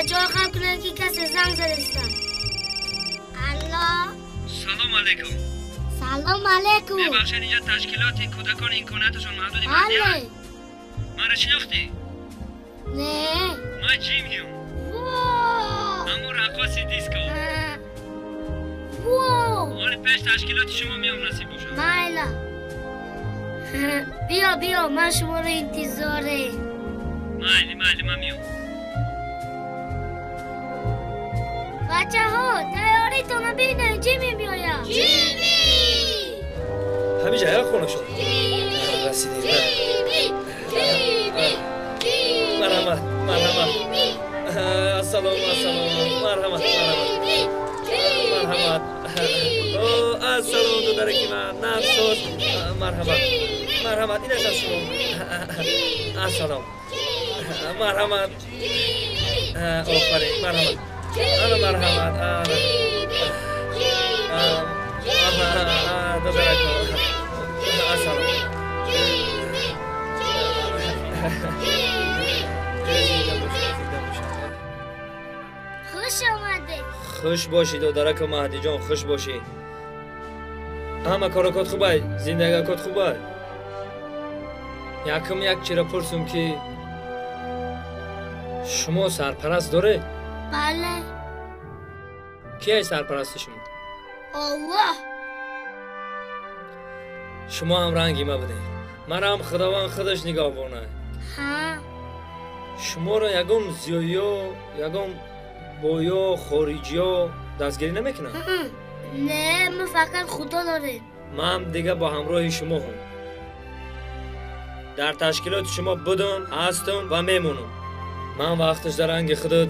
بچه ها خم کنن که کسی زنگ زدستن. الله. سلام علیکم. سلام علیکم. ببخشید اینجا تشکیلات کودکان اینکاناتشون محدودی بندی هست. من شناختی؟ نه. من جیمیم. همون رقاصی دیسکو. حالا پیش تشکیلات شما میام نصیب باشم. مایلا. بیا من شما رو انتظاره. مایلی من میام. بچه ها تیاریتون بینه جیمی میایم. جیمی. همینجا یا خونه شد. جیمی. رسیدیم. جیمی. مرحمت. السلام. مرحمت. السلام دو درکی من نفسوس. مرحمت این از شما. السلام. مرحمت. آفرین مرحمت. مرحمت. دو درکی. السلام. خوش آمده. خوش باشید و درک مهدی جان خوش باشید. همه کارکات خوبه؟ زندگیکات خوبه؟ یک چیره پرسم که شما سرپرست داره؟ بله. کیه سرپرست شما؟ الله. شما هم رنگی ما بده. مرا هم خداوند خودش نگهبانه. ها. شما را یگم زیایا یگم بویا خارجیا دستگیری نمیکنه؟ نه من فقط خدا داره. من هم دیگه با همراه شما هم در تشکیلات شما بودم هستم و میمونم. من وقتش در رنگ خودت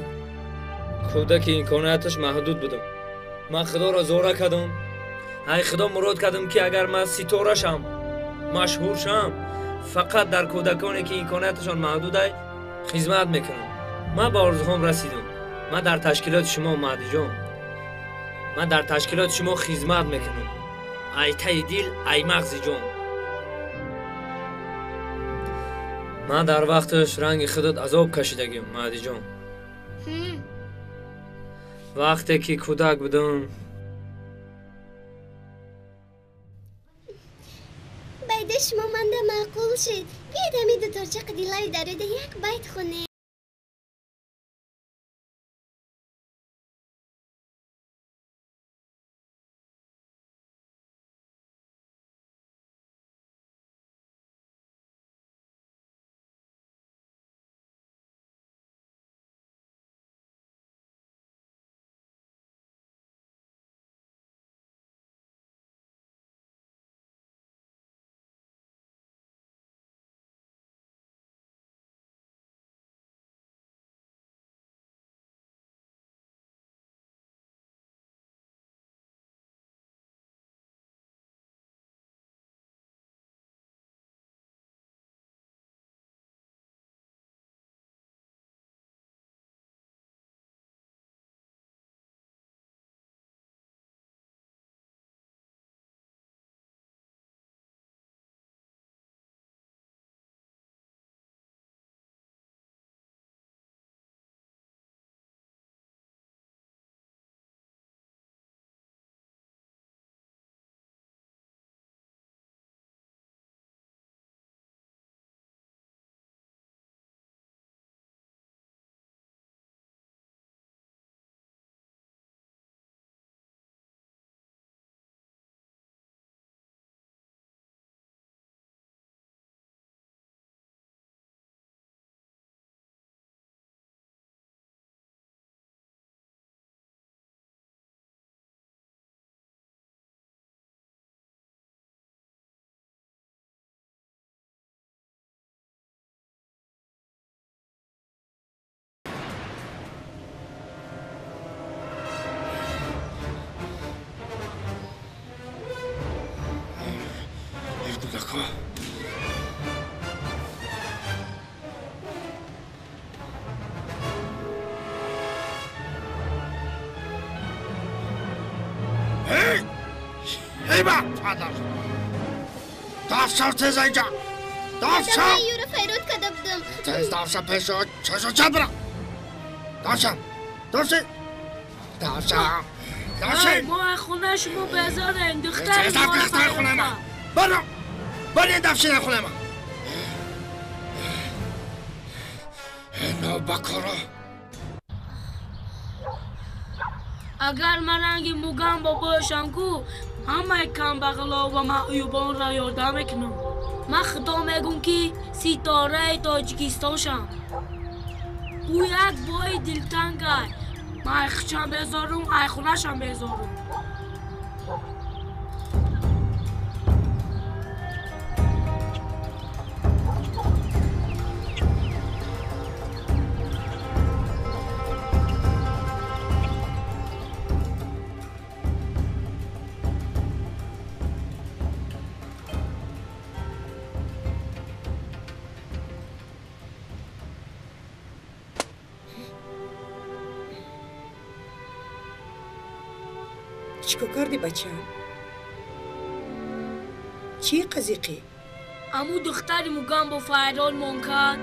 کودک امکاناتش محدود بودم. من خدا را زوره کردم. ای خدا مراد کردم که اگر من ستاره شم مشهور شم فقط در کودکانی که امکاناتشان محدوده خدمت میکنم. من به آرزوام رسیدم. من در تشکیلات شما مهدی جان من در تشکیلات شما خدمت میکنم. ای ته دل ای مغز جان. من در وقتش رنگ خودت عذاب کشیدگیم مهدی جان. وقتی که کودک بودم باید شما منده معقول شد. بیاید همی دو ترچه قدیلای داره ده یک بیت خونه. دافشو تیز اینجا دافشو یورو فیروت کده بدم تیز دافشو پیشو چشو چه برم داشم ما خونه شما بذارین دختر چه ما دختر خونه ما برو این دفشین خونه ما نوبکارا اگر من رنگ موگم با باشم کو همه کم بغلا و معیوبان را یادم میکنم من خدا میگم که ستاره تاجیکستان شم او یک بای دلتنگ های من ایخشم بذارم ایخونه شم بذارم چیکار کردی بچه؟ چی قضیقی؟ امو دختری موگم با فیران منکر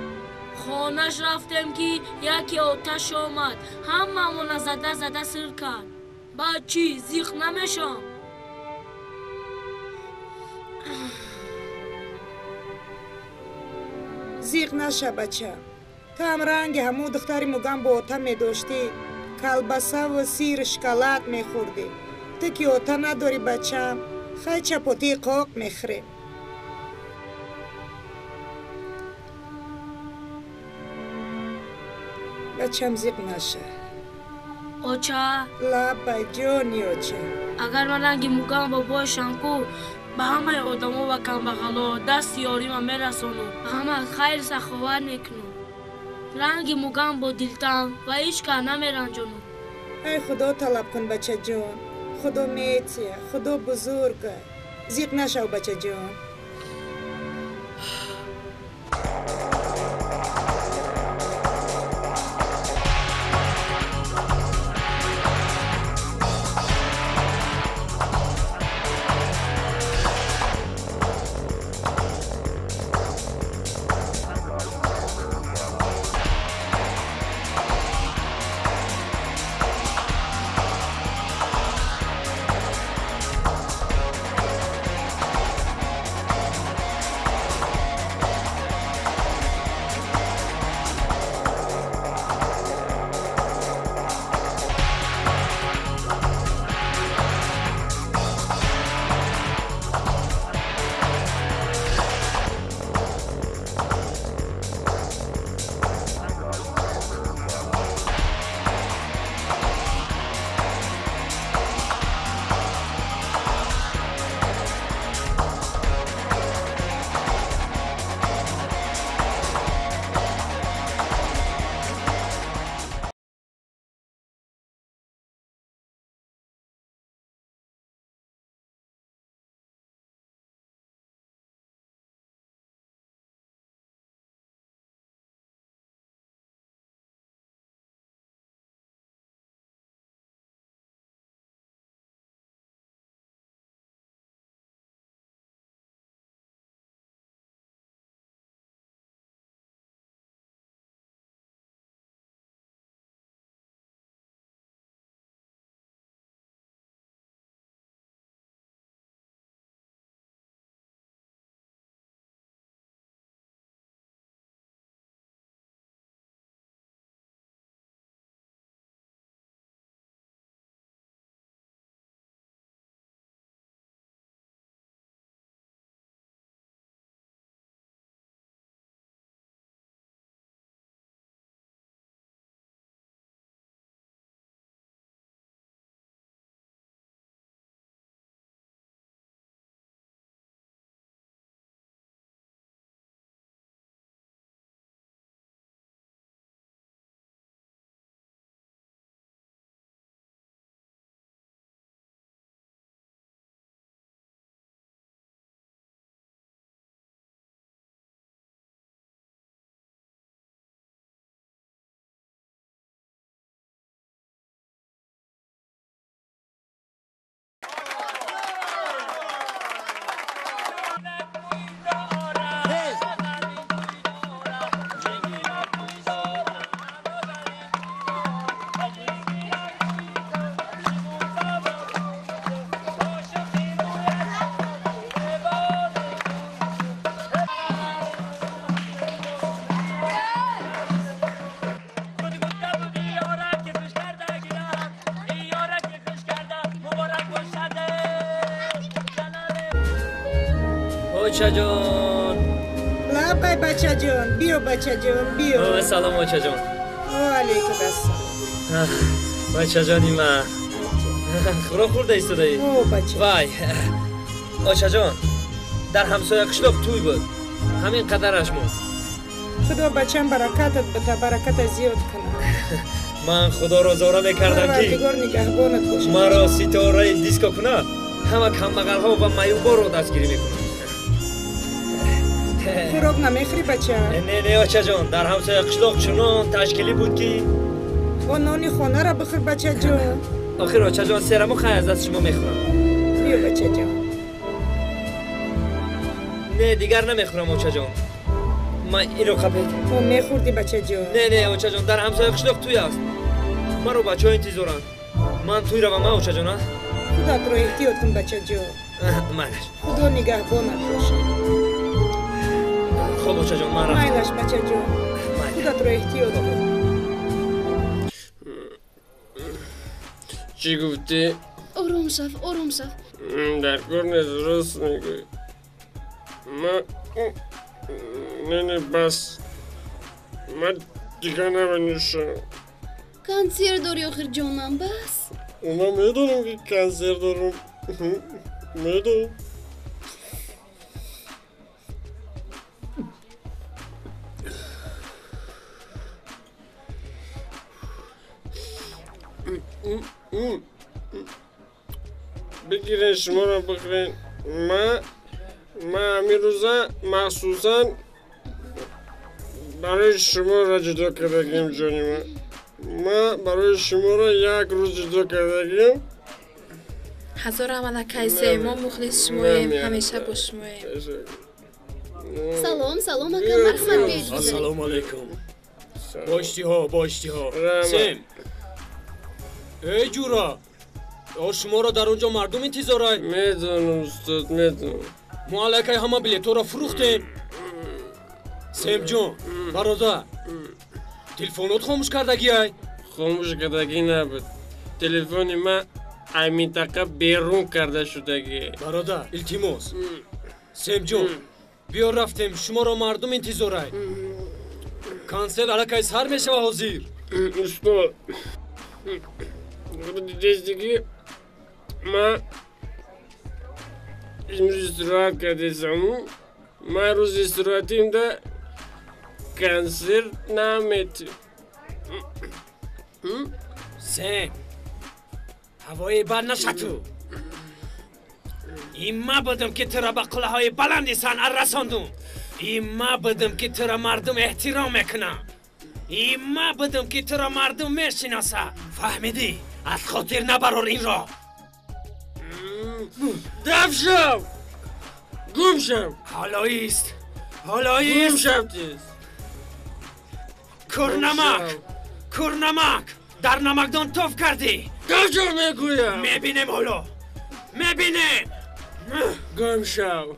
خانش رفتم که یکی آتش آمد هممون زده سر کرد بعد چی زیخ نمیشم زیغ نشه بچه تو هم رنگ همو دختری موگم با آتا می داشتی کلبسه و سیر شکلات می خوردی تو که آتا نداری بچه خیلی چپاتی قاق می خوری بچه هم زیغ نشه آچه لبه جانی آچه اگر من رنگ موگم با باشم کو به همه آدما و کم بغلا دست یاری من میرسونم همه خیر سخاوت میکنم رنگ موگم با دلتنگ و هیچ که نمیرنجونم ای خدا طلب کن بچه جان خدا میتیه خدا بزرگه زیغ نشو بچه جان اوچا جان. لابای بچه جان بیو بچه جان بیو. سلام اوچا جان. علیکم السلام. اوچا جانی من. خورا خورده ایستادی. او بچه. وای. اوچا جان. در همسایه قشلاق توی بود. همین قدرش مون. خدا بچم برکتت بده برکت زیاد کنه. من خدا را زاره میکردم که پروردگار نگهبانت باشه. مرا ستاره دیسکو کنه. همه کمبغل ها و میوبا رو دستگیری میکنه. خوراک نمیخوری بچه؟ نه اوچا جان در همسایه قشلاق چنان تشکیلی بود که و نانی خانه را بخور بچه جان. آخر اوچا جان سرمو خیلی از دست شما میخورم. بیو بچه جان. نه دیگر نمیخورم اوچا جان. من اینو خپید. تو میخوردی بچه جان. نه اوچا جان در همسایه قشلاق توی است. من رو بچه ها انتظارن. من توی رو من اوچا جان. خدا تو رو احتیاط کن بچه جان. منش. خدا نگهبانت باشه. خب اوچا جان من رفتم. مایلش بچه جان. خدا تو رو احتیاط کن. چی گفتی؟ آروم شو در کار درست میگوی. نه بس من دیگه نمی‌نوشم. کانسر داری آخر جانم بس. اونا میدونم که کانسر دارم. میدونم. بگیرین شما را بخورین. من همین روزا مخصوصا برای شما را جدا کردگیم جانی من برای شما را یک روز جدا کردگیم. هزار عملکه سیما مخلص شماییم همیشه با شماییم. سلام اکا مرحمت بیجید. السلام علیکم. باشتی ها. سیم. ای جورا. شما را در اونجا مردم انتظاره. میدونم استاد میدونم. ما علیکه همه بلیتو را فروختیم. سیم جون برادر تلفنات خاموش کردگی ای؟ خاموش کردگی نبود. تلفن من ای منطقه بیرون کرده شدگی. برادر التماس سیم جون بیا رفتیم شما را مردم انتظاره. کانسل علیکه سر میشه و حاضر. استاد دیدی من امروز استراحت کردم. من روز استراحتیم ده کانسر نمیتی. سیم هوای بر نشتو. این ما بدم که ترا با قله های بلندی سن رساندم. این ما بدم که ترا مردم احترام میکنه. این ما بدم که ترا مردم میشناسه. فهمیدی؟ از خاطر نبرار این را. دف شو گم شو. حالاییست گم شو تیز. کرنمک در نمکدان توف کردی. کجا میگویم؟ میبینم حالا میبینم. گم شو.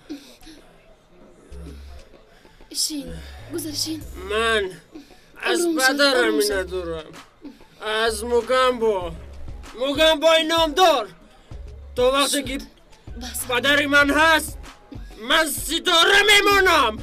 شین گذر شین. من از پدرم ندارم. از موگامبو نامدار. تا وقتی که پدر من هست من ستاره میمونم.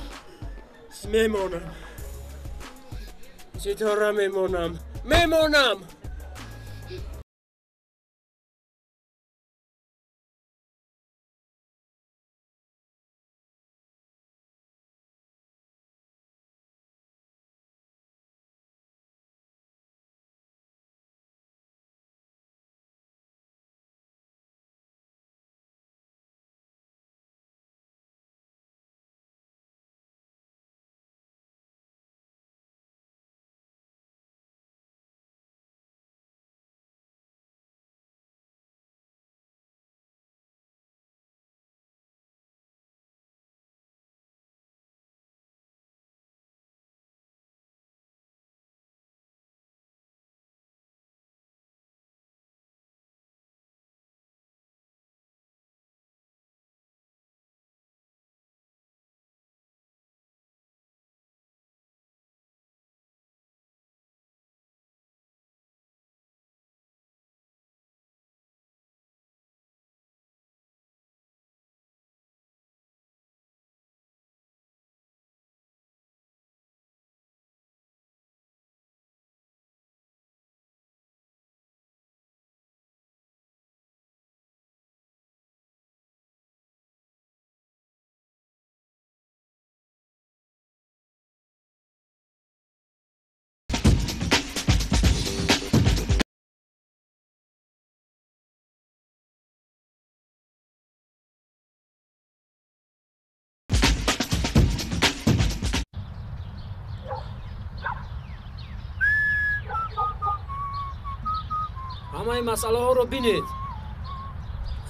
ҳамаи масъалаҳоро бинед.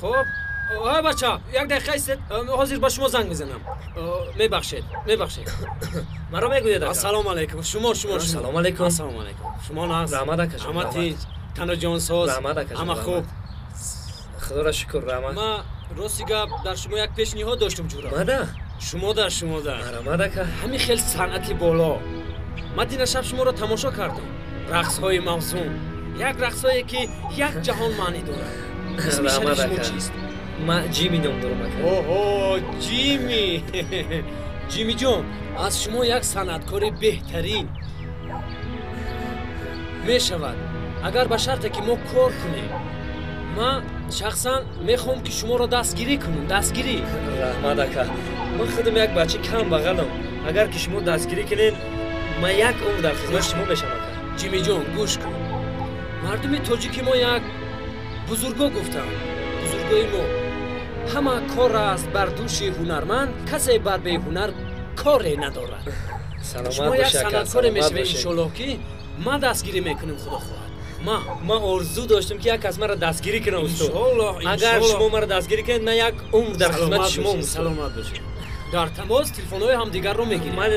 хуб, ҳай бача, як дақиқа истед, ҳозир ба шумо занг мезанам. Мебахшед. маро мегӯяд ака. Ассалому алайкум. Шумо. Ассалому алайкум. Ассалому алайкум. Шумо нас? Раҳмат ака. ҳама тинч, тану ҷонсоз. Раҳмат ака. ҳама хуб. худоро шукр, раҳмат. Ман рости гап дар шумо як пешниҳод доштум ҷура. мада? шумо дар. раҳмат ака. ҳамин хел санъати боло. ман дина шаб шуморо тамошо кардам. рақсҳои мавзун. як рақсҳое ки як ҷаҳон маънӣ дорад. исми шари шумо чист? ман ҷими ном дорам ака. оҳо, ҷими. ҷими ҷон, аз шумо як санъаткори беҳтарин мешавад, агар ба шарте ки мо кор кунем. ман шахсан мехоҳам ки шуморо дастгирӣ кунам. дастгирӣ. раҳмат ака. ман худам як бачаи камбағалам. агар ки шумо дастгирӣ кунед, ман як умр дар хизмати шумо мешавам ака. ҷими ҷон, гӯш кун. мардуми тоҷики мо як бузурго гуфтанд. бузургои мо: ҳама кор аст бар дӯши ҳунарманд, касе бар беҳунар коре надорад. шумо як санъаткоре мешавед иншоаллоҳ ки ман дастгирӣ мекунам. худо хоҳад. ман орзу доштам ки як кас маро дастгирӣ кунам устод. иншоаллоҳ. агар шумо маро дастгирӣ кунед, ман як умр дар хизмати шумо. саломат бошед. дар тамос телефонҳои ҳамдигарро мегирем. ман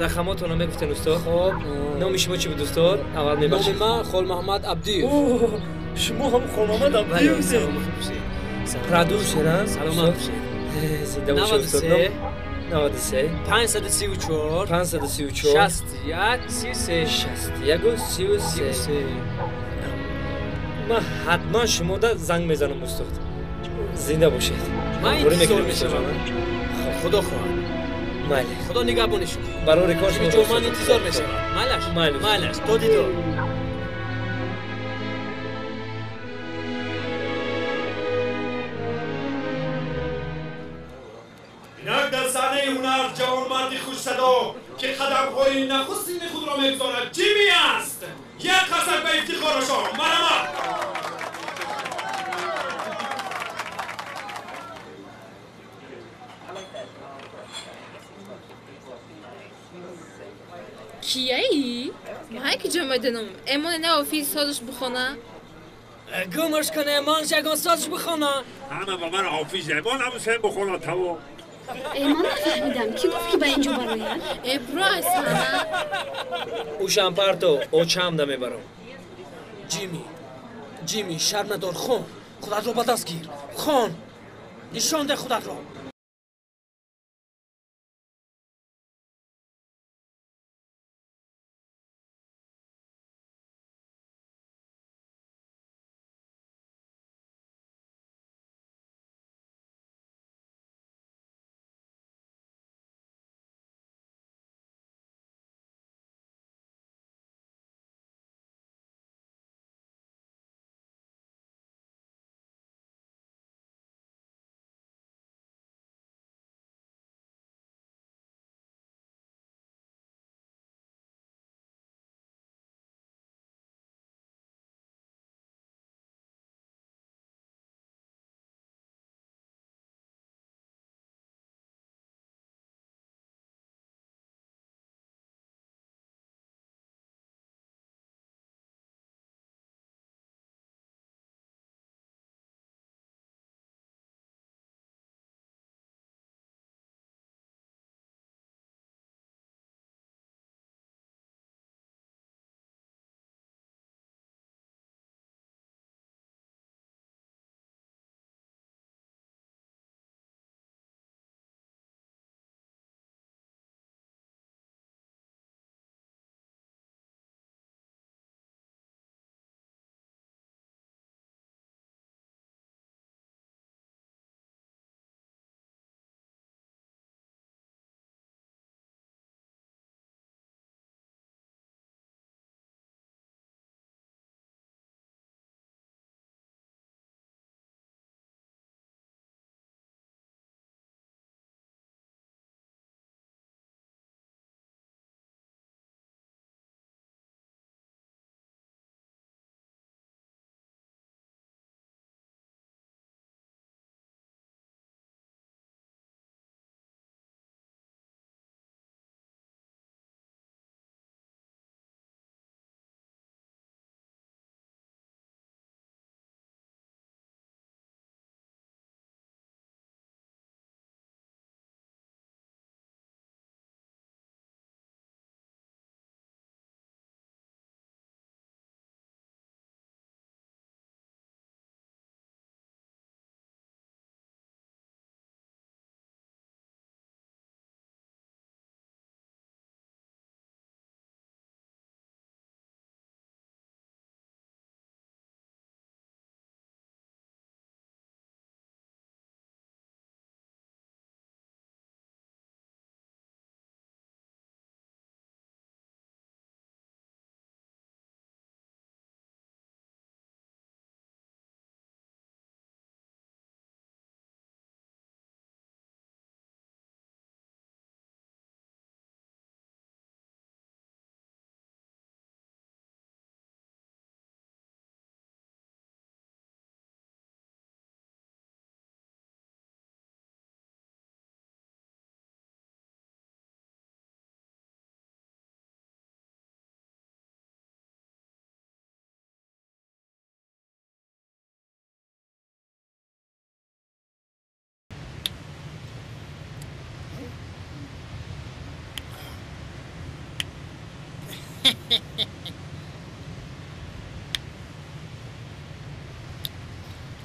рақамотонро мегуфтен устод. хоб, номи шумо чӣ буд устод? аввал мебахшед. номи ман Холмаҳмад Абдиев. шумо ҳам Холмаҳмад Абдиевсед? продюсера? саломат бошед. зинда бошед устод. 93 534 534 61 33. ман ҳатман шумода занг мезанам устод. зинда бошед. ман интизор мешавам. худо хоҳад. майли. худо нигаҳбони шумо. барори кор шумо. ҷон, ман интизор мешавам. майлаш. то дидор. اینک در صحنه هنر جوانمردی خوش صدا که قدم‌های نخستین خود را می‌گذارد جیمی است. یک قصد به افتخار شما. مرحبا. кияи? ман ки ҷо медонам эмоне не офис созш бихона. гумаш кане ман ягон созш бихона. ана ба ман офис эмонам сен бихона таво. من نفهمیدم کی گفت که به اینجا براید؟ ابراز هانا او شامپارتو او چام دا میبرم. جیمی شرم ندار. خون خودت رو به دست گیر. خون نشان ده خودت رو.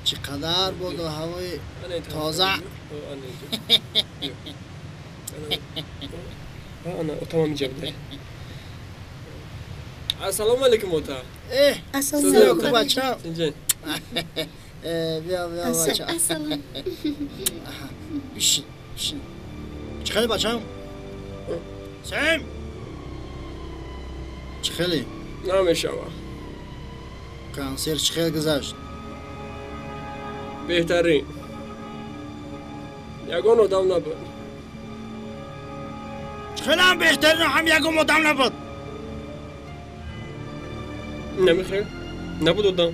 چقدر بود و هوای تازه. انا تمام جبده. السلام علیکم اوتا. السلام علیکم بچه. بیا بچه. السلام. بشین. چه خیلی بچه هم؟ سیم. چه خیلی؟ نمیشه کانسر چه خیلی گذشت؟ بهترین. یگان آدم نبود. خیلی هم بهترین هم یگان آدم نبود. نمیخیر؟ نبود آدم.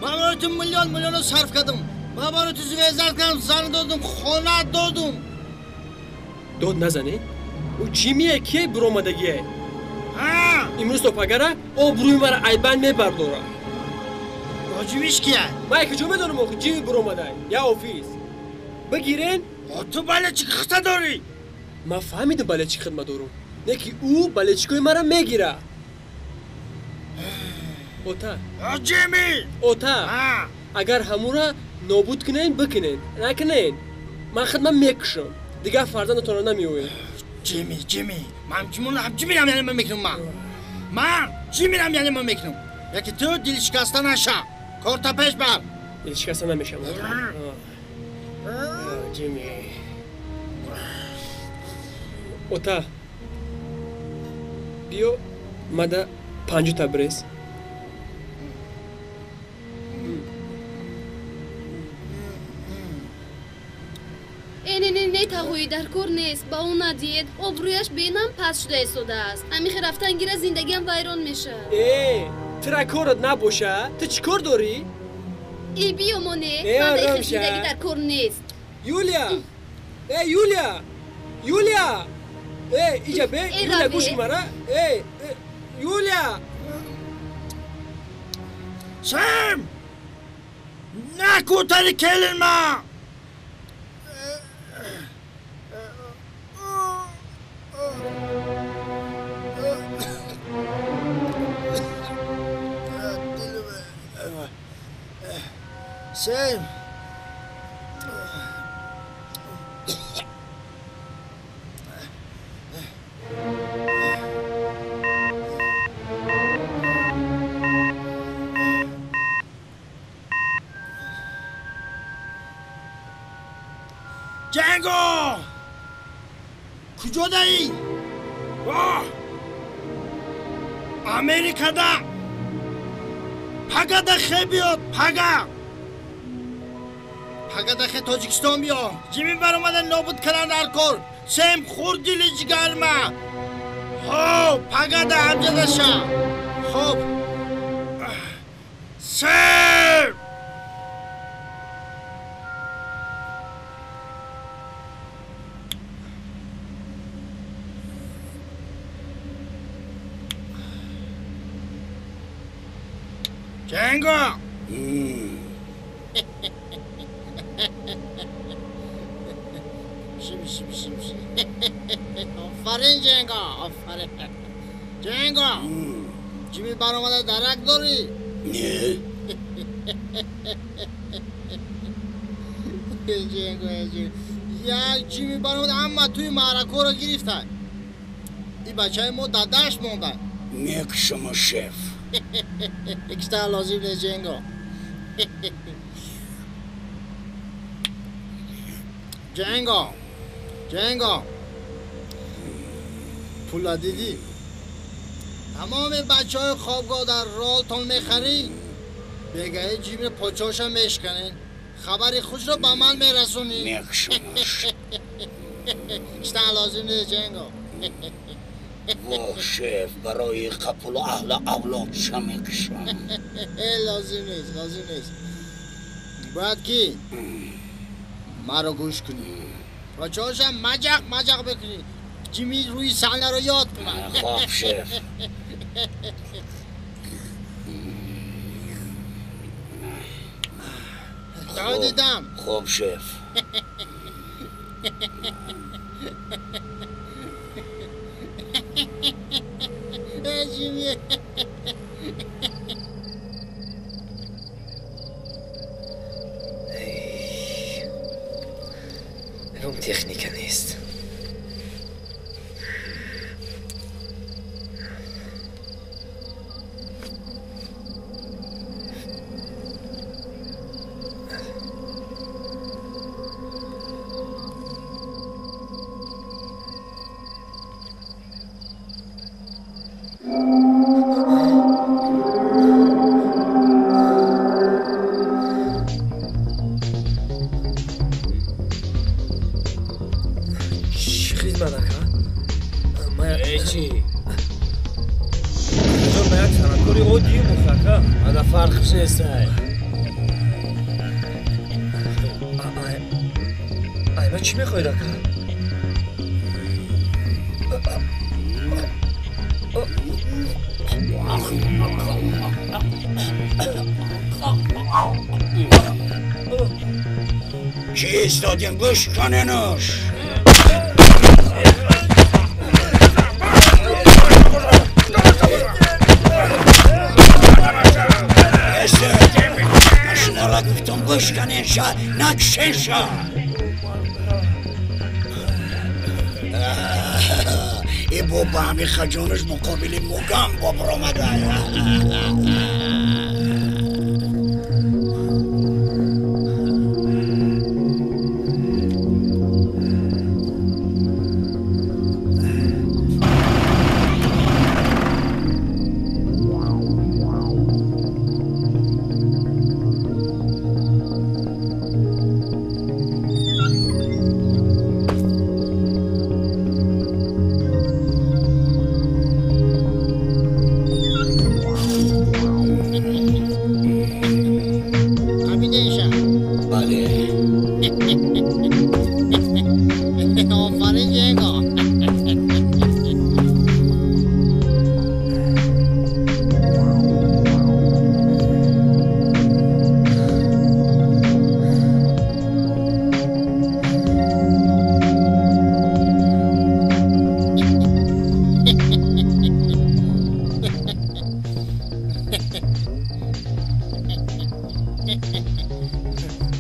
من برای میلیون رو صرف کردم. من برای تو زیوزت کردم، زن دادم، خانه دادم. داد نزنی؟ او چیمیه که برآمدگیه؟ امروز تو پگره او بروی مرا ایبن میبرداره. واجبیش کیه؟ من کجا میدونم آخه جیمی برآمده یا آفیس بگیرین؟ تو بله چی خسته داری؟ من فهمیدم بله چی خدمت دارم، نه که او بله چیکوی مرا میگیره. اوتا جیمی اوتا اگر همورا نابود کنین بکنین، نکنین من خدمت میکشم دیگه فرزندتون رو نمیوین. جیمی من چی میرم یعنی من میکنم. من چی میرم یعنی من میکنم. یکی تو دل شکسته نشه، کار تا پیش بر. دل شکسته نمیشم. جیمی اوتا بیو مده 5 تبریز. نه تاهوی در کور نیست، با اون ندید ابرویش بینم پس شده ایستاده است. همیشه رفتن گیره زندگیم ویران میشه. ترکورت نباشه تو چی کار داری؟ ای بیو مونه من دیگه زندگی در کور نیست. یولیا یولیا ایجا به یولیا گوش مرا. یولیا سم نکو تاری کلمه. سیم جنگو کجا دایی؟ امریکادا پگا دخه بیاد. پگا دخه تاجیکستان بیا. جیمی برامدن نابود کردن در کار. سیم خورد دل جگرمه. خب پگا ده همجده شه. خب سیم جنگو آفرین جنگو آفرین جنگو جیمی برآمده درک داری؟ نه جنگو یک جیمی برآمده اما توی معرکه رو گرفته. این بچه ما دادش مونده. نیک شما شف اکشتر لازم نه جنگو. جنگو پولا دیدی؟ تمام بچه های خوابگاه در رالتون میخری؟ بگه جیب پاچاشم میشکنین خبری خوش رو با من میرسونی؟ نیک شما اکشتر لازم نه جنگو. و شف برای قبول اهل اولاد شمیکشم. لازم نیست باید کی؟ مرا گوش کنی بچه هاشم مجق بکنی. جیمی روی صحنه رو یاد کنن. خواب شف دیدم. خوب شف جیمی اون تکنیک نیست. چی میخوای رکا؟ چی ایستادین گوش کنینش؟ شما را گفتم گوش کنین شا نکشین شا ای بابا همی خجانش مقابل موگم بابر آمده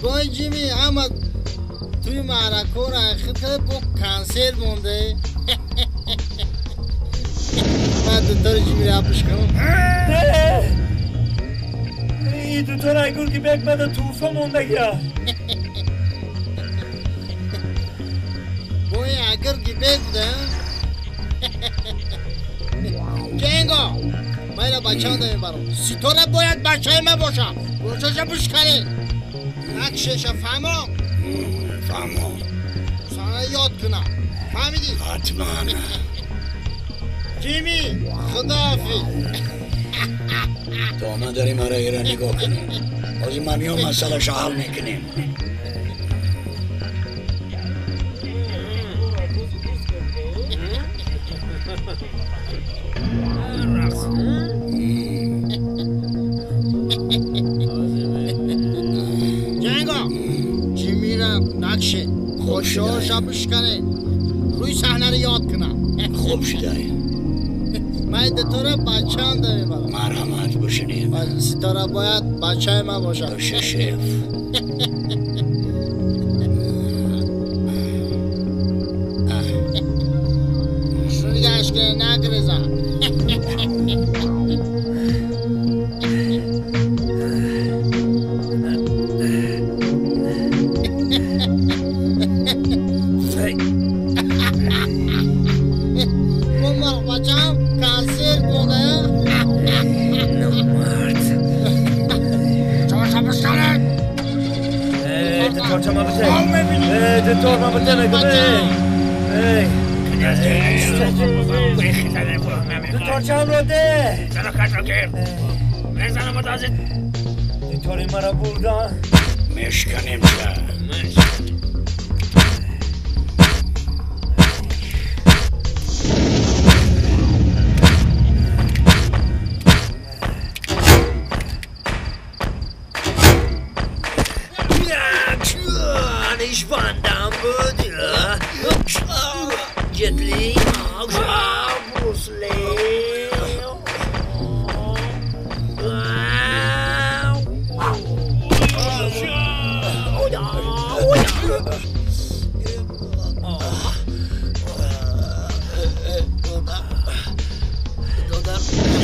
وای جیمی اما توی معرکه رو اخیر با کنسل مونده من دوتا رو جیمی رو اپش کنم این دوتا رو اگر که بک مده توفا مونده گیا وای اگر که بک بوده جنگا من بچه هم داریم برام ستاره باید بچه من باشم روشاشم بشکنه نکشش فهمم فهمم sana yad کنم فهمیدی؟ حتما جیمی خداحافظ تو نداری مرا ایره نگاه کنیم بازی ما میام مسئله شو حل میکنیم جنگا جیمی را نکشه خوشاشم بشکنه روی صحنه رو یاد کنم خوب شده من دوتا بچه هم داریم مرحمت باشنیم ستاره باید بچه من باشم باشه شف شو نگهش کنه نگریزم دکتر ما بده دکتر چند رو ده دکتری مرا بردن مشکنیم چه دادم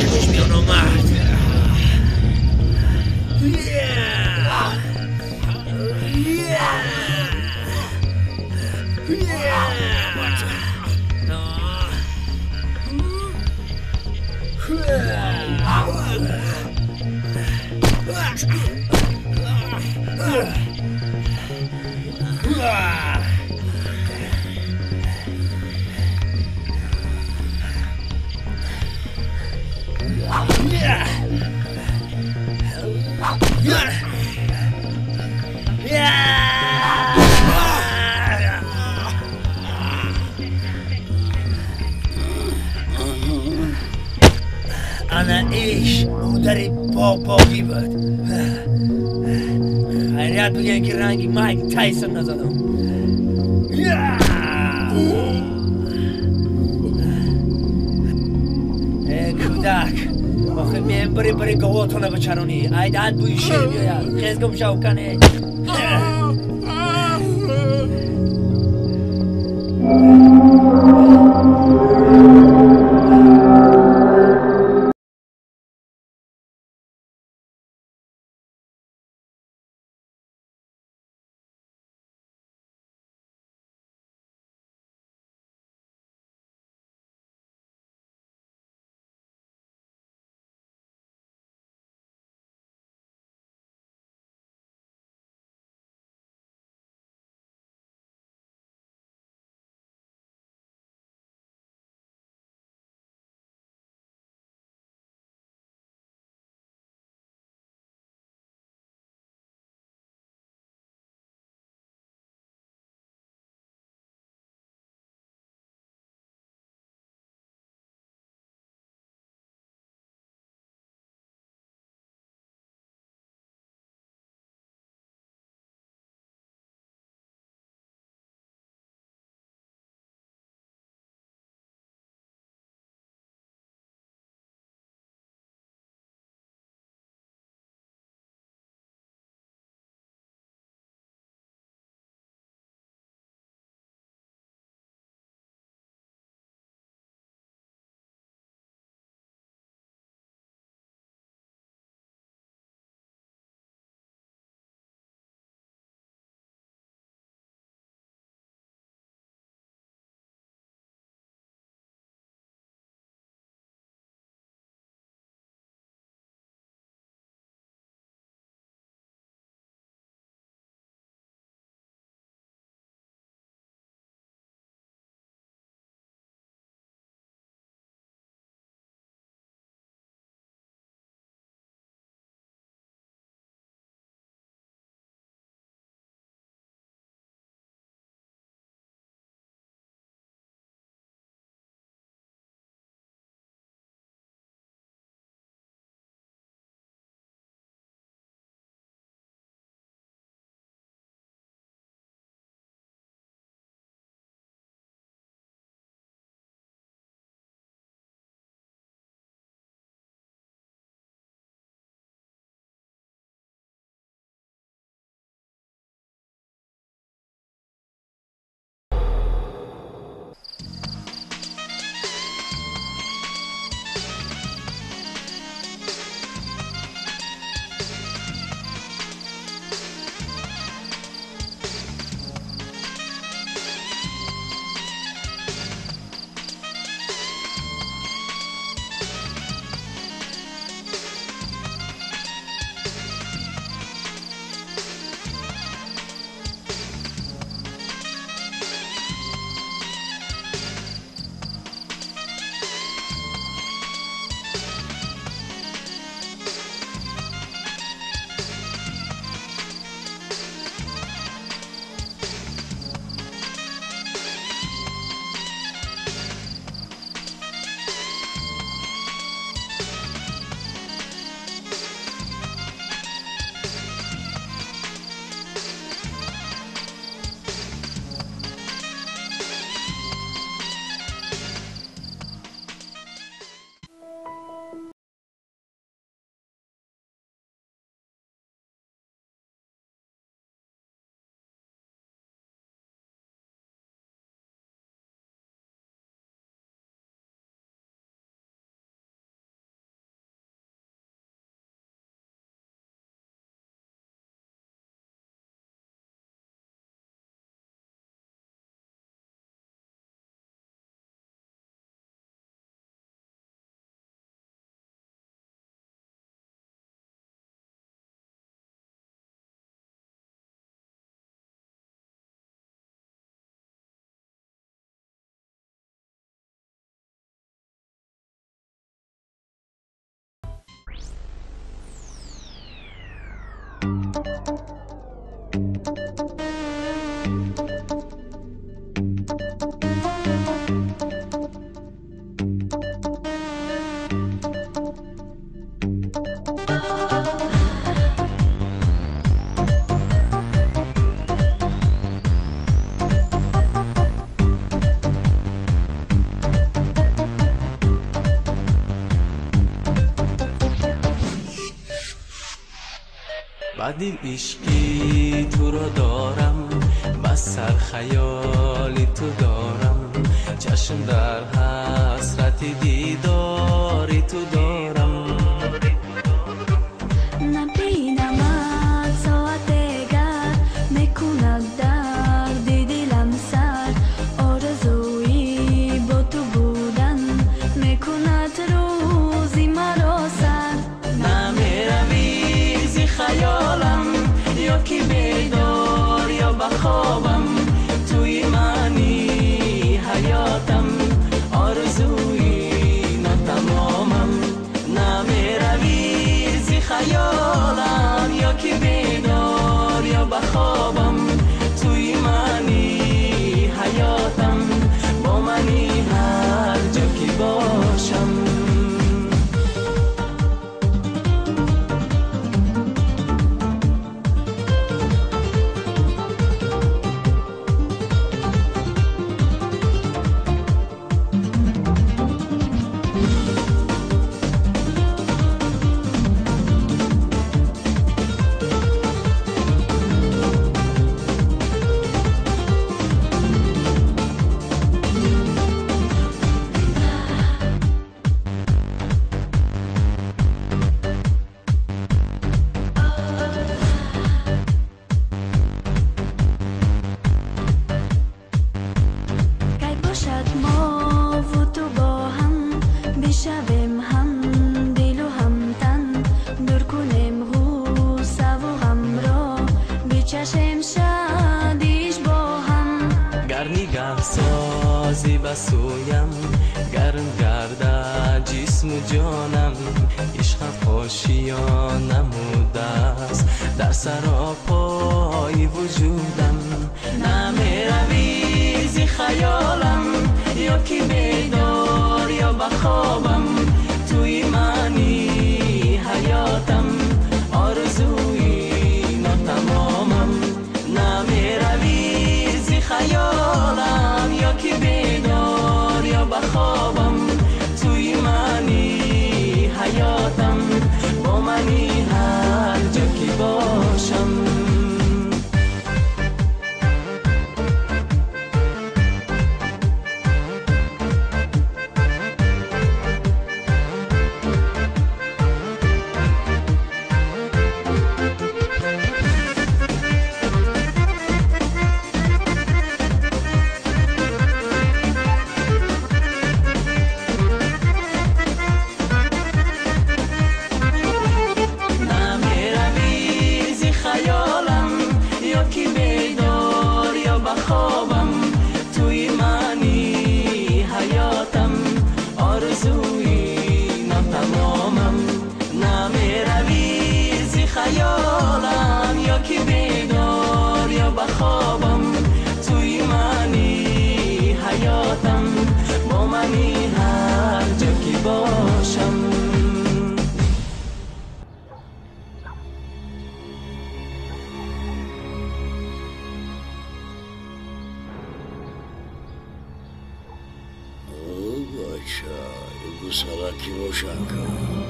خوش میانم مرد انا ایش او در باقی بود خیلیت بگن که رنگی مایک تایسون نزدم ای کودک آخه میم بری گواتونه بچرونی ایداد بوی شیر بیاید خیزگم شو کنه بعدی عشقی تو رو دارم بس سر خیالی تو دارم چشم در حسرت دیداری تو دارم نبینمت ساعت دگر میکند درد دلم سر آرزویی با تو بودن میکند روزی مرا سر نمیروی زی خیالم یا که بیدار یا بخوابم توی منی حیاتم آرزوی نتمامم نمیروی زی خیالم یا که بیدار یا بخوابم توی منی حیاتم با منی هر جا که باشم بسویم گرم گرده جسم و جانم عشق خوشیا نموده است در سراپای وجودم نمیروی زی خیالم یا که بیدار یا بخوابم توی منی حیاتم آرزوی نتمامم نمیروی زی خیالم یا که بیدار یا بخوابم توی منی حیاتم با منی هر جا که باشم بخوابم توی منی حیاتم با منی هر جا که باشم او بچه بگو سرکی روشن کن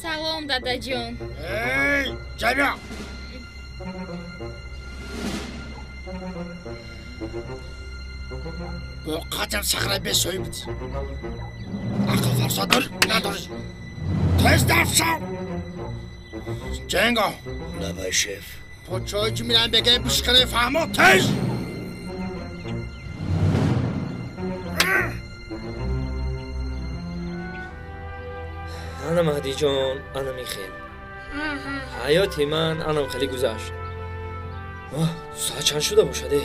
سلام دادا جون. ای جمیا با قدم صخره بسوی بود عقل فرسادر نداری تیز درف شو جنگا نبای شف پوچایی که میرن بگه بشکنه فهمو تیز انا مهدی جان انا میخیم حیاتی من انم خیلی گذشت ساعت چند شده باشده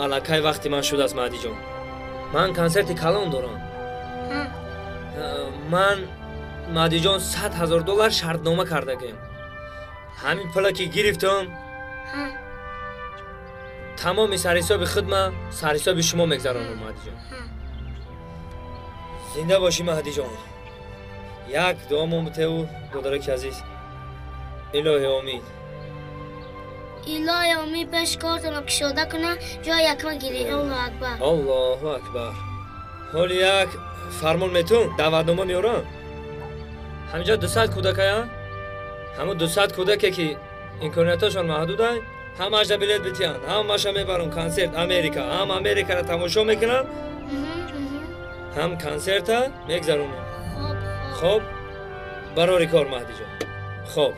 علاکای وقتی من شده است مهدی جان من کنسرت کلان دارم من مهدی جان $100,000 شرطنامه کرده گیم همین پولا که گرفتم تمام سرحساب خودم سرحساب شما میگذرانم مهدی جان زنده باشی مهدی جان یک دعامون بته و دادرک عزیز الهی آمین الهی آمین پیش کارتون رو کشاده کنه جای یکمه گیری الله اکبر الله اکبر حال یک فرمان میتون دعوتنامه میارم همینجا 200 کودک هستند همون 200 کودکی که امکانیتاشون محدوده هم اجده بلیت بتیان هم ماشه میبرون کنسرت امریکا هم امریکا را تماشا میکنن هم کنسرت ها میگذرونن خب برای کار مهدی جان خب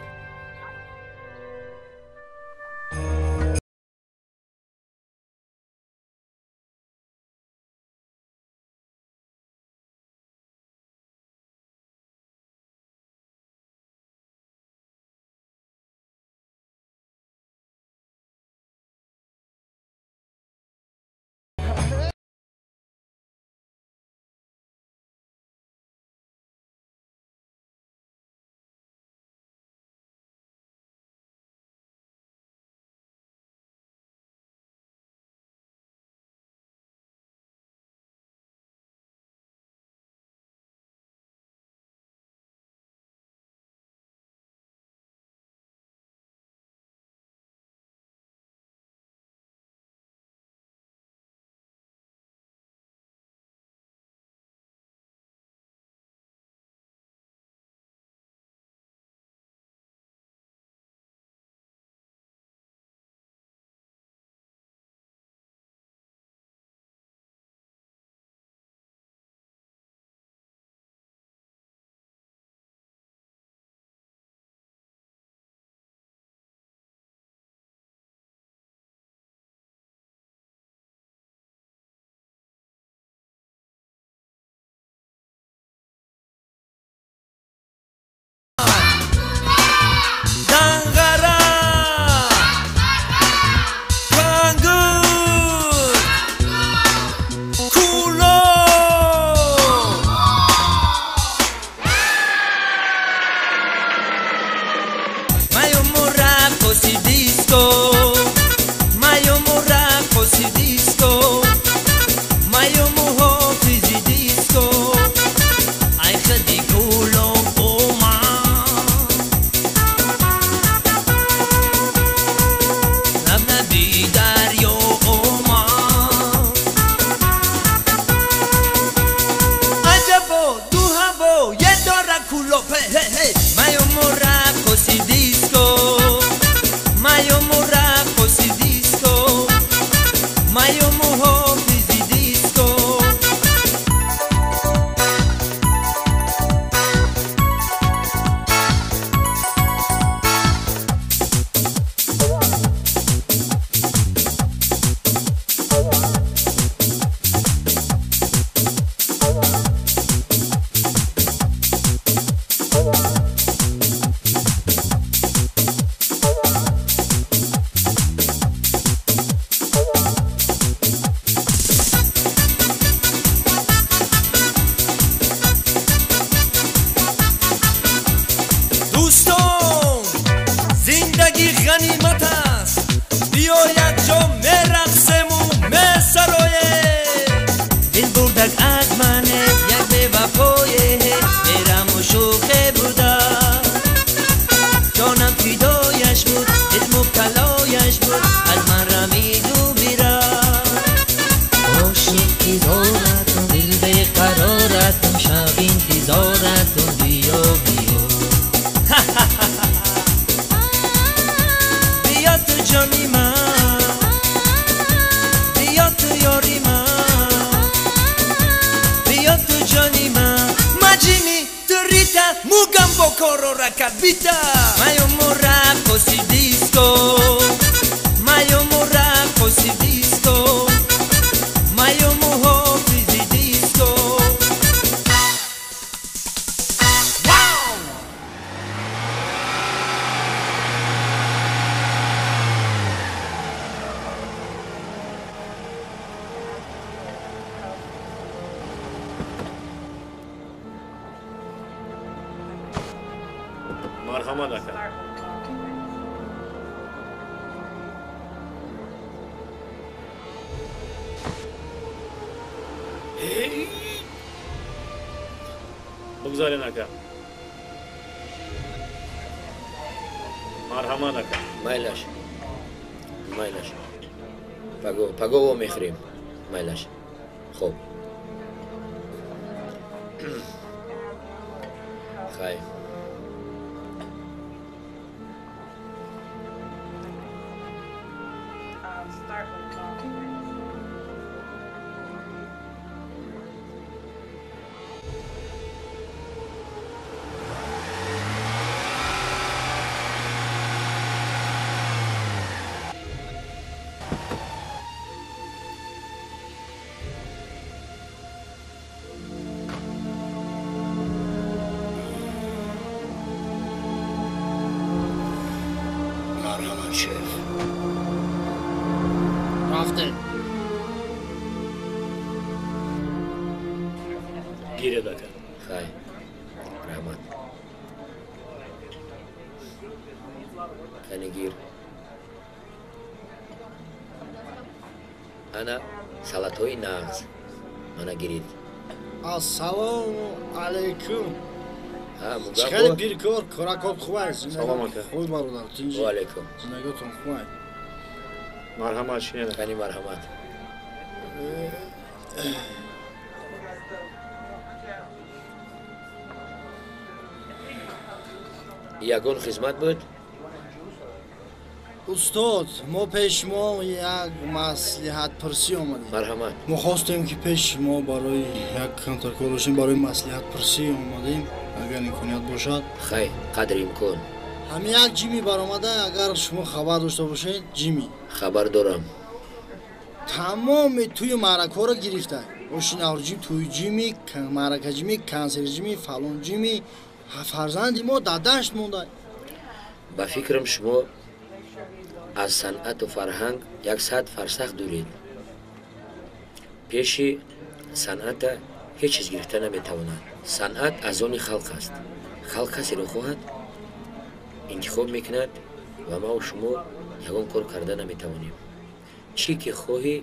marhamat aka. Bug'zoring aka. Marhamat aka. Maylash. Pagovo mehrim. Maylash. Xo'p. Xay. Marhamat şef. رفته Gired aka. Xay. Rahmat. Qani gir. Ana salatoy nagz. Mana girid. Assalomu alaykum. Ha, Chqari mugabo. bir kor korakop khuvaysiz. Salom aka. Qo'y barodar, tinch. Va alaykum. Zindagotun khuvay. Marhamat shina. Qani marhamat. Ягон xizmat bud. Устод, мо пеш мо як маслиҳат пурсӣ омадем. Марҳамат. Мо хостем ки пеш мо барои як контркорушин барои маслиҳат пурсӣ омадем. Агар имконият бошад. Хай, қадри имкон. Ҳамин як ҷими баромада, агар шумо хабар дошта бошед, ҷими. Хабар дорам. Тамоми туи маъракаҳоро гирифта. Ошинавр ҷим, туи ҷими, маърака ҷими, кансер ҷими, фалон ҷими, фарзанди мо дар дашт монда. Ба фикрам шумо аз санъату фарҳанг 100 фарсах дуред. пеши санъата ҳеҷ чиз гирифта наметавонад. Санъат аз они халқ аст. Халқ касеро хоҳад интихоб мекунад ва мау шумо ягон кор карда наметавонем. чӣ ки хоҳӣ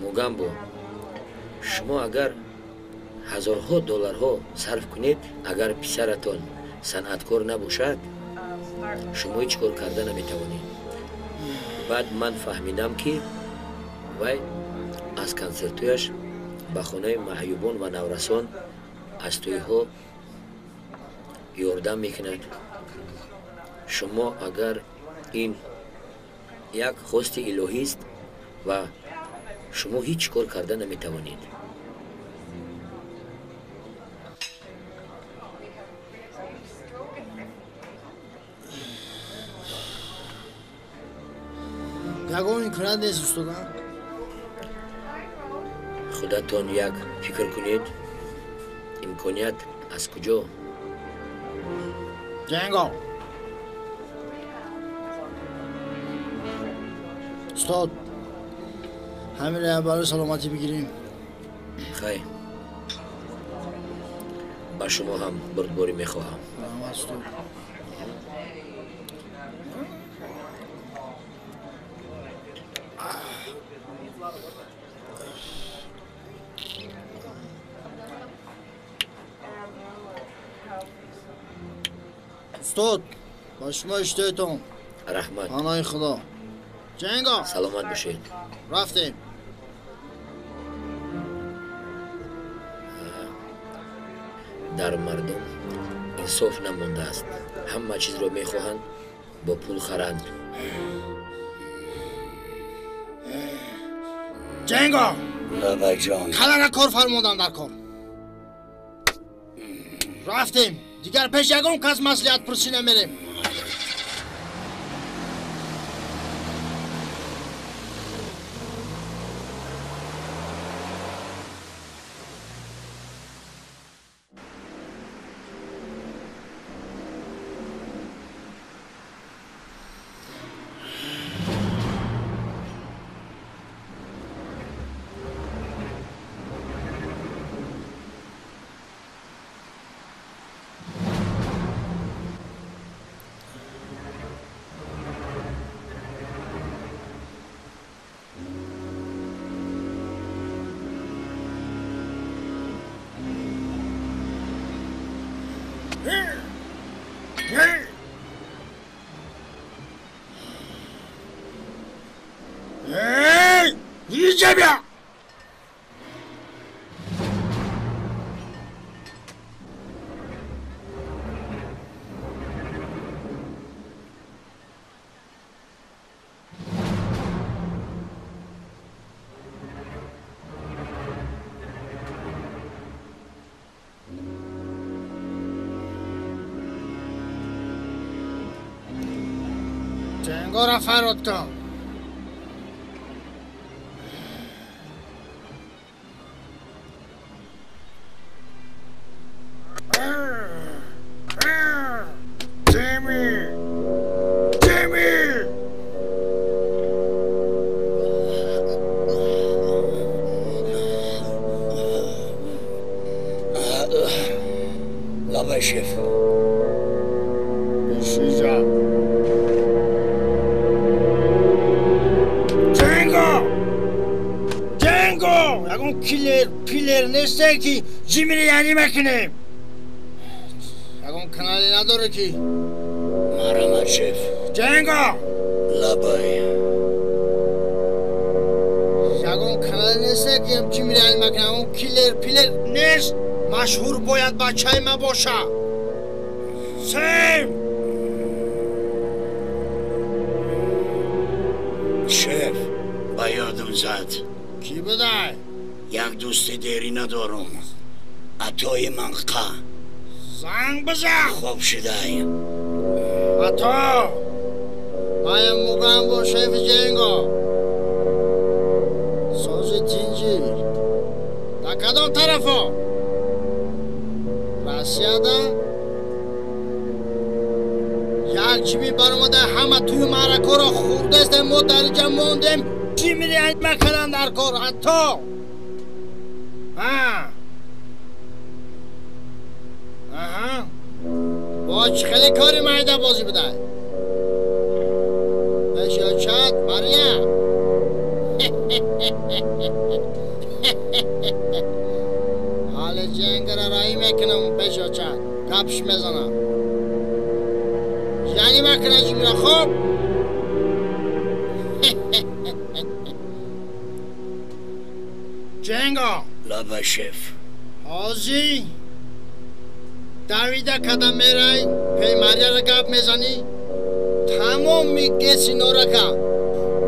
мугамбо, шумо агар ҳазорҳо долларҳо сарф кунед, агар писаратон санъаткор набошад, шумо ҳеҷ кор карда наметавонед. баъд ман фаҳмидам ки вай аз консертуяш ба хонаи маъюбон ва наврасон аз тӯйҳо ёрдам мекунад. шумо агар ин як хости илоҳист ва шумо ҳеҷ кор карда наметавонед. ягон имконият нест устодам. худатон як фикр кунед. имконият аз куҷо? ҷанго устод, ҳамиро барои саломатӣ бигирем. хай, ба шумо ҳам бурдборӣ мехоҳам. Раҳмат устод. устод, ба шумо иштоятон. раҳмат. паноҳи худо. ҷанго саломат бошед. рафтем. дар мардум инсоф намондааст. ҳама чизро мехоҳанд бо пул харанд. ҷанго лавайҷон, қалара кор фармодан дар кор. рафтем. дигар пеш ягон кас маслиҳат пурсӣ намерем. اینجا بیا. جنگارا فراد کن. لابا شف بشیجا جنگو یکون پیلر نسته که جیمی رو یعنی مکنه یکون کنالی نداره که مرحمت شف جنگو لابای یکون کنالی نسته که جیمی رو یعنی مکنه اون پیلر نیست مشهور باید بچه ما باشه سیم شف با یادم زد کی بوده؟ یک دوست دیری ندارم عطای منقه زنگ بزن خوب شده عطا باید مگم با شیف جنگا ساز جنجیر در کدام طرف ها؟ رسیده یک جیمی برامده همه توی معرکه را خورده است ما در اینجا موندیم جیمی را علمه کردن در کار حتی باش خیلی کاری مایده بازی بده بشاچت مریم حال جنگ را رایی میکنم بشاچت کپش میزنم یعنی مکنه جیمی را خوب جنگا لابا شف حاضی دویده کدم میرین پی مریا را گپ میزنی تمام میگه سینا را که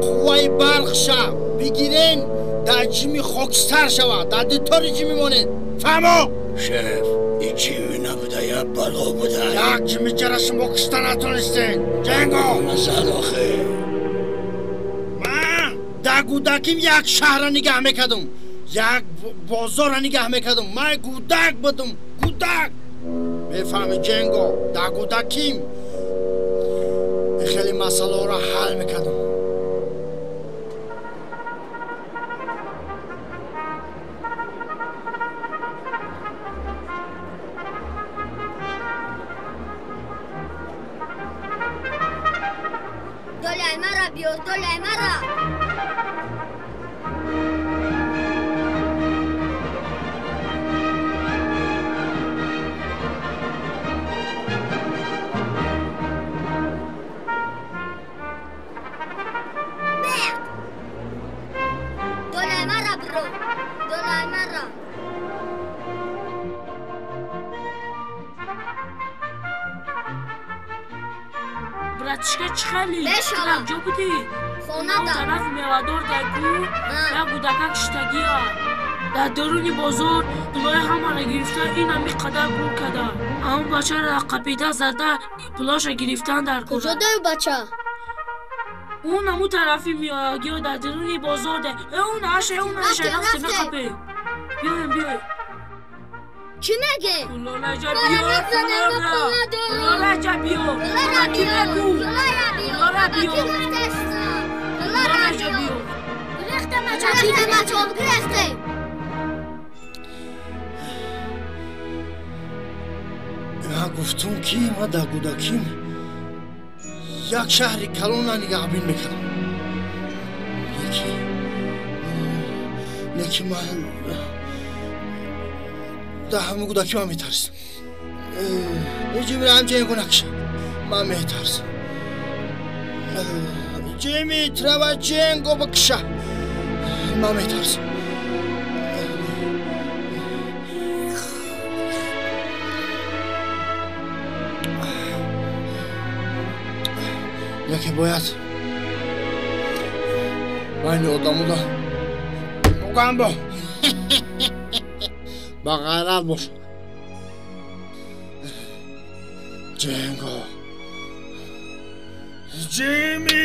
قوای برق شا بگیرین در جیمی خاکستر شود در دیتاری جیمی مونین فهمو شف این جیمی نبوده یا بلا بوده یک جیمی چرا شما کشته نتونستین جنگا نزد آخه من در گودکیم یک شهر را نگه میکدم یک بازار را نگه میکدم من گودک بودم گودک میفهمی جنگا در گودکیم خیلی مسئله را حل میکدم دولای مرا بیو دولای مرا براتشکه چی خیلی؟ بشم کجا بودی؟ خونه اون طرف میوادار دکو یا گودکک شتگی ها در درونی بازار پلای همه را گرفته این همی قدر گول کده اما بچه را قپیده زده پلاش را گرفتن در کره کجا داری بچه؟ اون همون طرفی میاگی و در درونی بازار ده اون عشه رفته بقبه بیایم چی نگه؟ پلال جا بیو پلال جا بیو من گفتم که ما در گودکیم یک شهری کلون را نگه بین میکنم لیکی من در همه گودکی من میترسم اینجا میره همچه این کنکشم من میترسم جیمی ترابا جنگو بکشم من میترسم یکی باید من آدمو دا مگم با با غیرت باش جنگو جیمی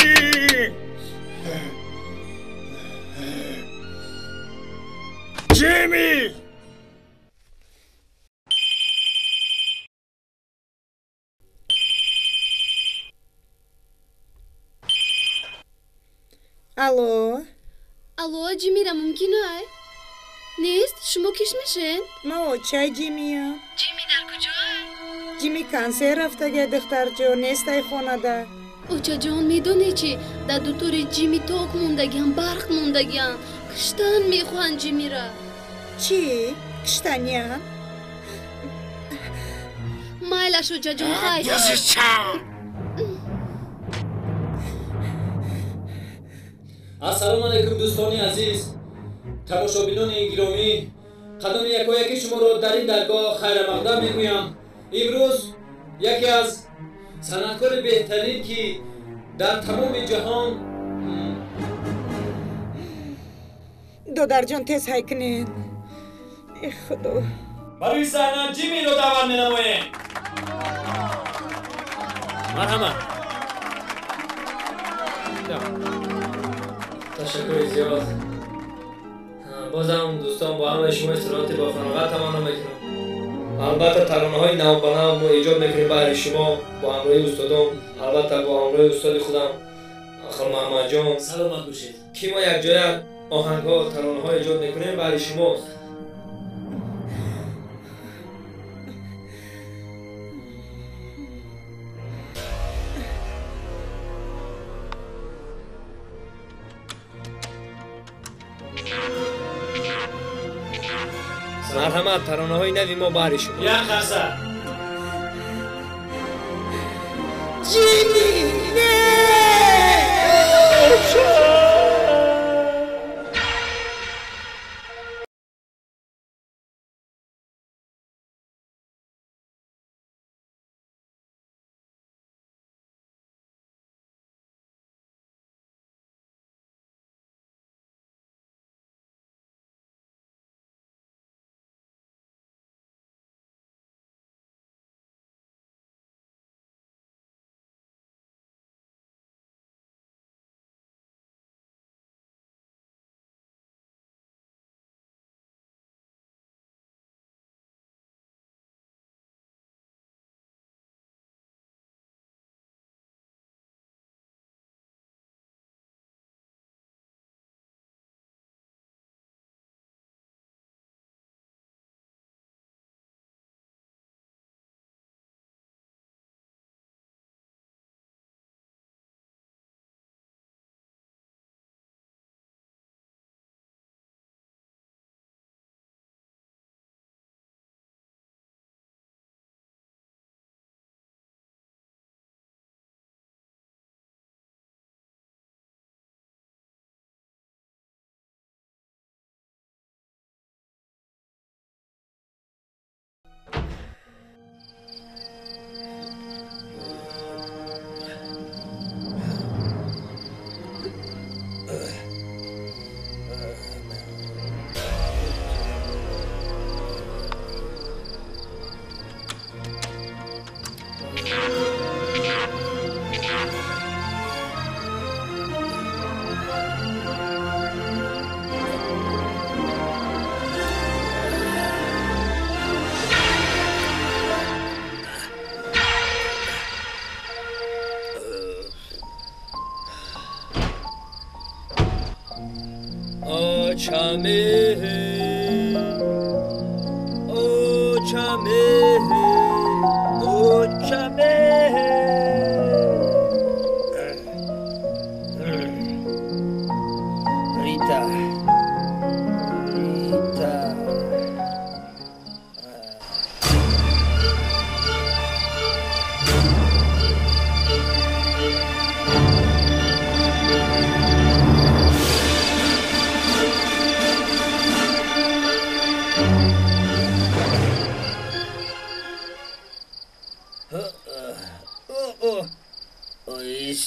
جیمی الو الو جیمیرا ممکنه؟ نیست؟ شما کش میشین؟ ما چای جیمیا جیمی در کجاه؟ جیمی کانسر رفته دختر جو نیست ای خونه ده اوچا جان میدونی چی؟ در دوتوری جیمی توک موندگیان برق موندگیان کشتن میخوان جیمی را چی؟ کشتنیان؟ مایلش اوچا جان خواهی ассалому алайкум дӯстони азиз тамошобинони гиромӣ қадами якояки шуморо дар ин даргоҳ хайрамақдам мегӯям имрӯз яке аз санъаткори беҳтарин ки дар тамоми ҷаҳон додарҷон тез ҳай кунед худо ба рӯи саҳна ҷимиро даъват менамоем марҳамат ташаккури зиёд бозам дӯстон бо ҳамаи шумо истироҳати ба фароғат тамоно мекунам албатта таронаҳои навбанав мо эҷод мекунем баҳри шумо бо ҳамроҳи устодон албатта бо ҳамроҳи устоди худам ахилмаҳмадҷон саломат бошед ки мо якҷоя оҳангҳо таронаҳо эҷод мекунем баҳри шумост марҳамат таронаҳои нави мо баҳри шумо як лаҳза ҷими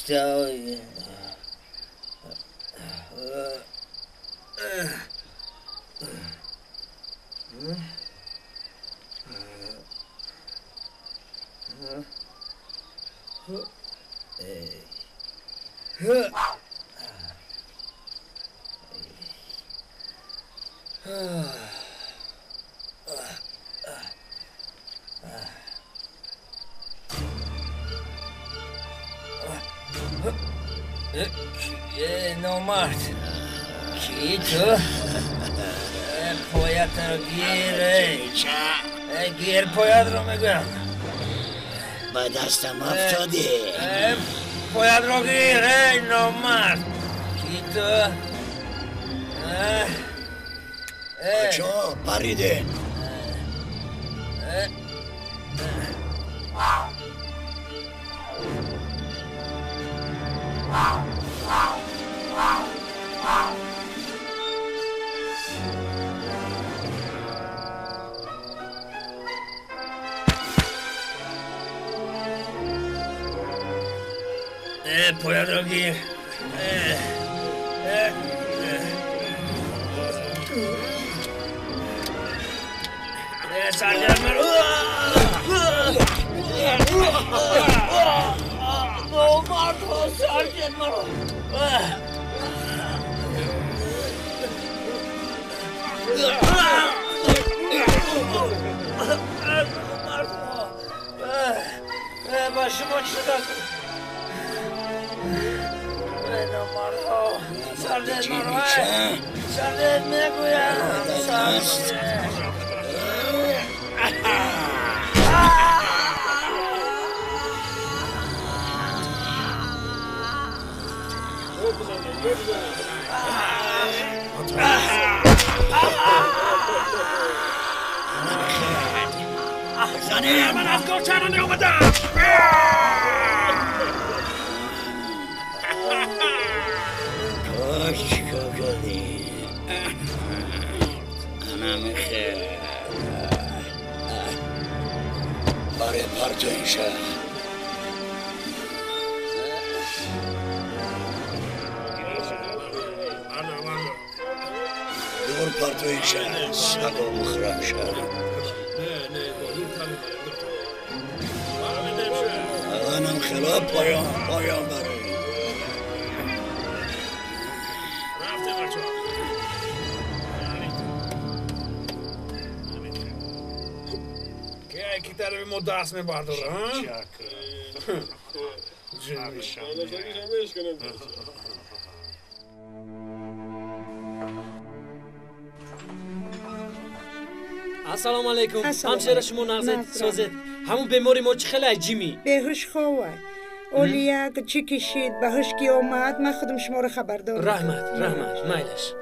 آهسته نامرد کی تو؟ پایت رو گیر پایت رو میگم با دستم افتادی پایت رو گیر نامرد کی تو؟ بچه پریده پایت رو گیر سرگرد مرو نامرد ها سرگرد مرو با شما چه نامرد ها سرگرد مرو سرگرد میگویم سرگرد زنه من از گرچنانی اومدم کاش کردی انم خیر برای پرتو این شهر دور پرتو این شهر سگا مخرم شهر انم خلاف پایان برای کی طرف ما دست میبرداره ها؟ السلام علیکم همشهر شما نغزت سازد همون بیماری ما چه خیلی عجیمی بهش خواه اولیاک چی کشید بهش کی اومد من خودم شما رو خبر دارم رحمت مایلش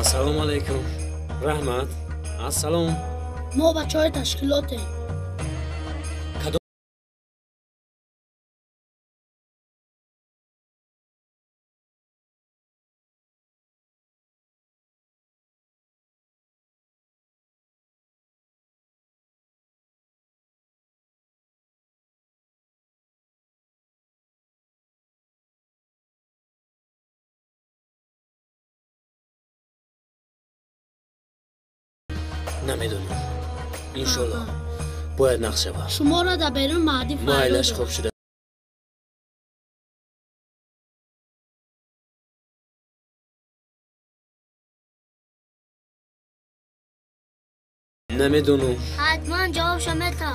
السلام علیکم رحمت السلام ما بچه های تشکیلاته نمیدونم انشالله باید نقشه بر شما را در بیرون معدی مایلش خوب شده نمیدونم. حتما جوابشو میتا.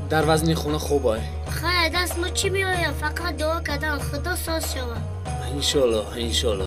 در وزن خونه خوبه. خیر دست ما چی میآید؟ فقط دعا کردن خدا ساز شود. انشالله انشالله.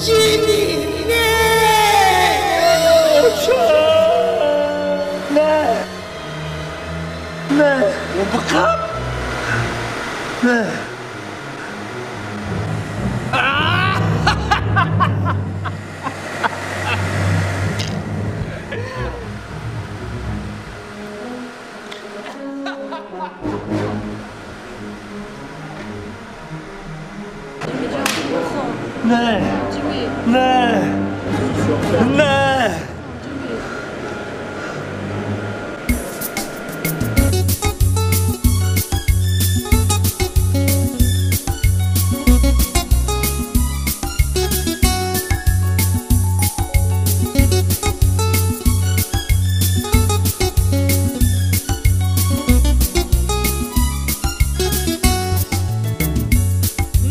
جیمی نه نه بقام نه نه نه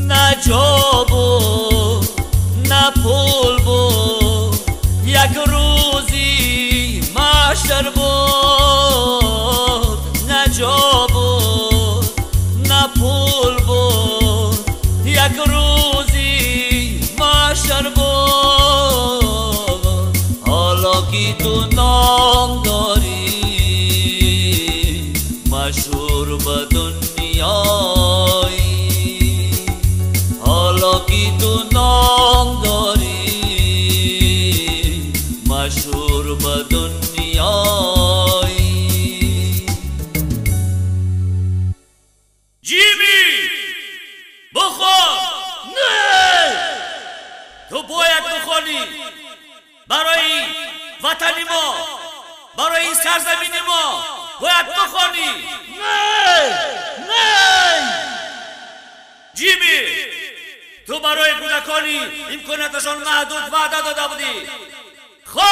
نه جا بود نه پول بود یک روزی محشر بود نه جا بود نه پول بود یک روزی محشر بود حالا که تو نام داری مشهور به دنیای حالا که تو نام داری مشهور به دنیای جیمی بخور نه تو باید بخوری برای وطن ما برای این سرزمین ما باید بخوری نه نه جیمی تو برای کودکانی امکاناتشان محدود وعده داده بودی خور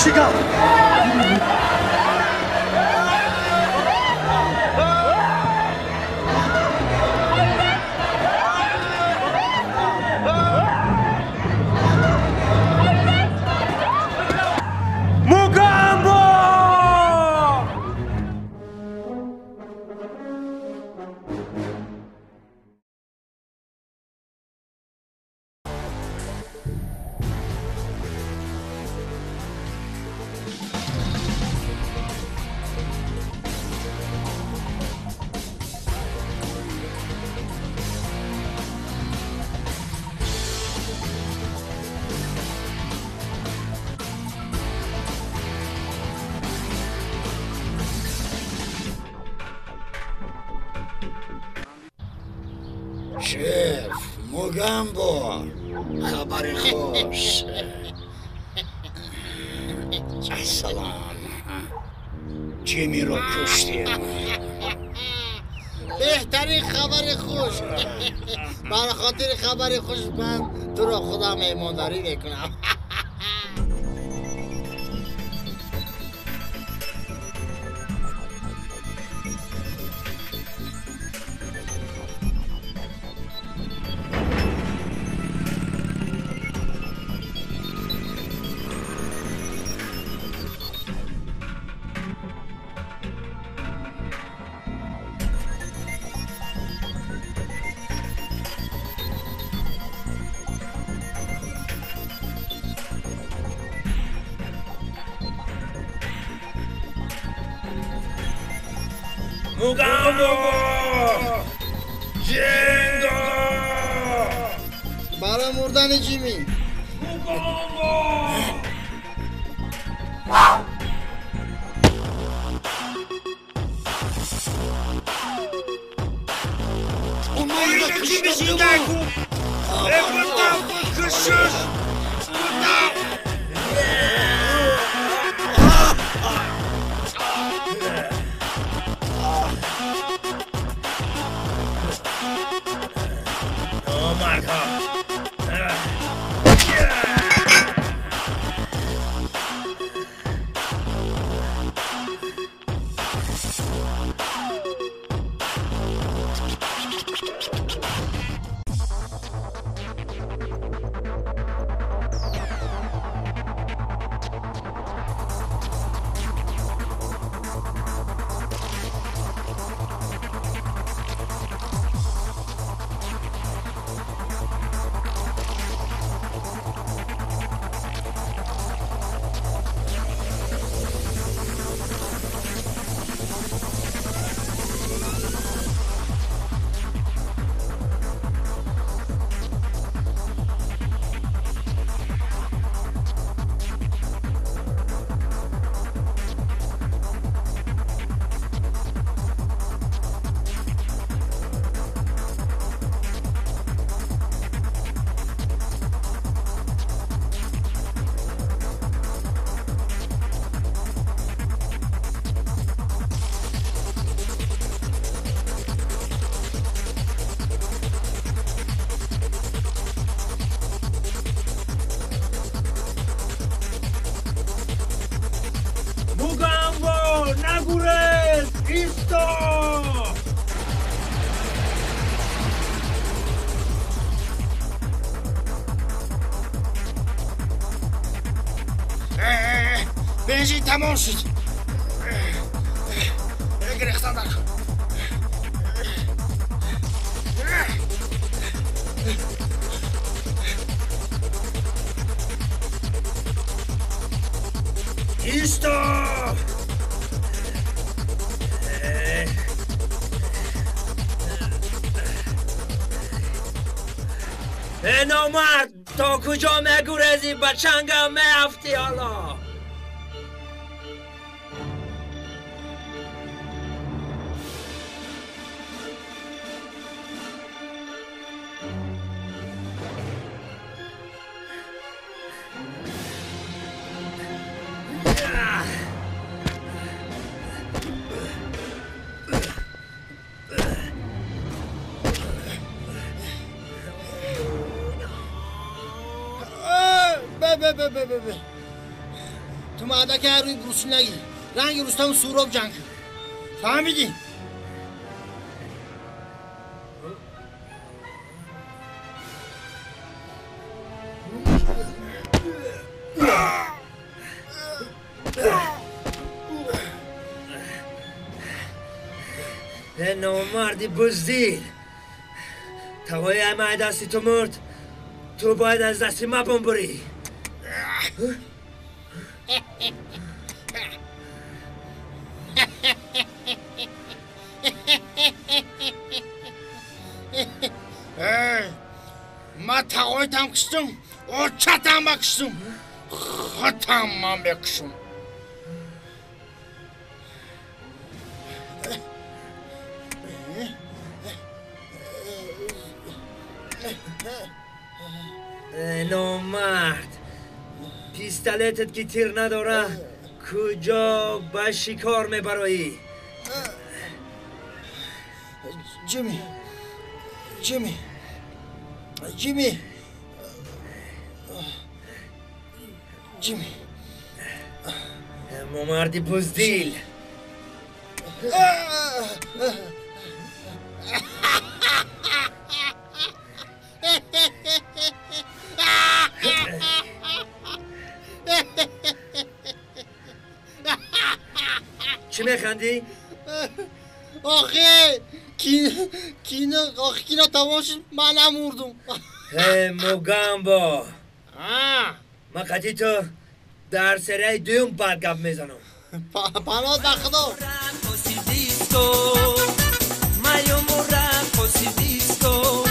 چیکار؟ شف موگامبو خبر خوش سلام جیمی رو کشتیم بهترین خبر خوش برای خاطر خبر خوش من تو رو خدا مهمانداری میکنم موگامبو جنگا برای مردن جیمی بنزین تمام شد گرفتن در کن ایستا نامرد تا کجا مگورزی بچنگم میافتی حالا تو مدرک هر روی بروسون نگیری رنگ رستم سهراب جنگ کن فهمیدی؟ نامردی بزدیل توای همه دستی تو مرد تو باید از دستی مبان بری ما تقایتم کشتم او چتم بکشتم خطم من بکشم نامرد پیستلتت که تیر نداره کجا به شکار میبرایی جیمی جیمی مردی بزدیل چی میخندی؟ آخه کینا تماش منم مردم موگامبو ما قطعی تو در سریع دوم بعد گپ میزنم پناه در خدا Mayo morra così disco